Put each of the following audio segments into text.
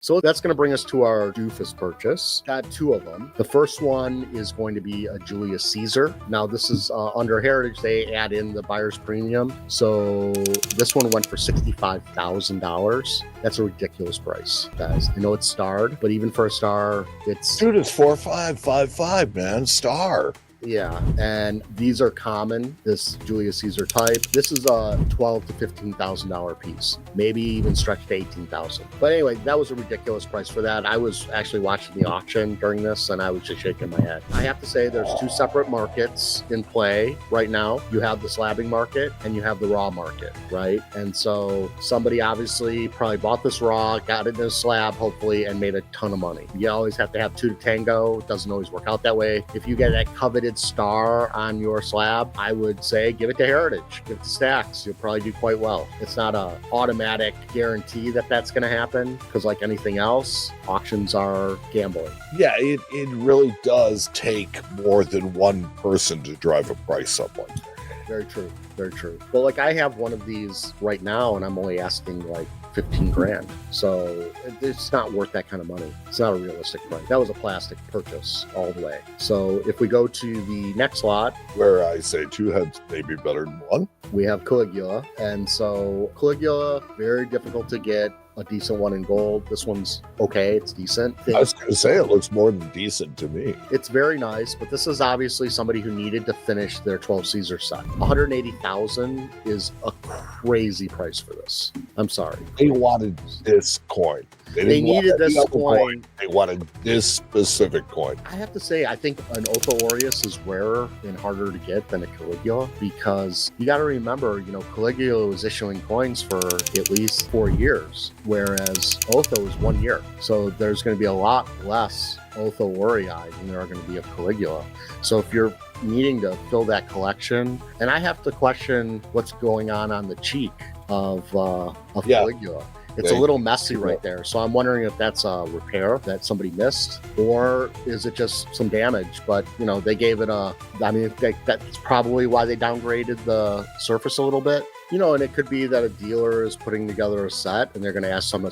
So that's going to bring us to our Doofus purchase. Got two of them. The first one is going to be a Julius Caesar. Now this is under Heritage, they add in the buyer's premium. So this one went for $65,000. That's a ridiculous price, guys. I know it's starred, but even for a star, it's... Dude, it's 4555, man. Star. Yeah, and these are common, this Julius Caesar type. This is a $12,000 to $15,000 piece, maybe even stretched to $18,000. But anyway, that was a ridiculous price for that. I was actually watching the auction during this, and I was just shaking my head. I have to say there's two separate markets in play right now. You have the slabbing market, and you have the raw market, right? And so somebody obviously probably bought this raw, got it in a slab, hopefully, and made a ton of money. You always have to have two to tango. It doesn't always work out that way. If you get that coveted star on your slab, I would say give it to Heritage, give it to Stacks. You'll probably do quite well. It's not an automatic guarantee that that's going to happen, because like anything else, auctions are gambling. Yeah, it really does take more than one person to drive a price up like that. Very true. Very true. But like I have one of these right now, and I'm only asking like 15 grand. So it's not worth that kind of money. It's not a realistic price. That was a plastic purchase all the way. So if we go to the next lot, where I say two heads may be better than one, we have Caligula. And so Caligula, very difficult to get a decent one in gold. This one's okay. It's decent. I was going to say it looks more than decent to me. It's very nice, but this is obviously somebody who needed to finish their 12 Caesar set. $180,000 is a crazy price for this. I'm sorry. They wanted this coin. They needed this coin. They wanted this specific coin. I have to say, I think an Otho Aureus is rarer and harder to get than a Caligula, because you got to remember, you know, Caligula was issuing coins for at least 4 years, whereas Otho is 1 year. So there's going to be a lot less Otho Aureii than there are going to be of Caligula. So if you're needing to fill that collection, and I have to question what's going on the cheek of Caligula. It's a little messy right there. So I'm wondering if that's a repair that somebody missed, or is it just some damage? But, you know, they gave it that's probably why they downgraded the surface a little bit. You know, and it could be that a dealer is putting together a set and they're going to ask and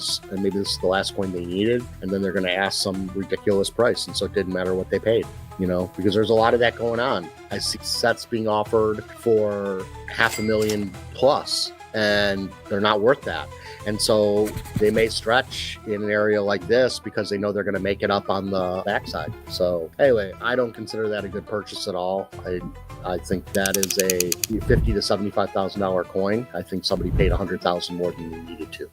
maybe this is the last coin they needed, and then they're going to ask some ridiculous price. And so it didn't matter what they paid, you know, because there's a lot of that going on. I see sets being offered for $500,000 plus, and they're not worth that. And so they may stretch in an area like this because they know they're going to make it up on the backside. So anyway, I don't consider that a good purchase at all. I think that is a $50,000 to $75,000 coin. I think somebody paid $100,000 more than they needed to.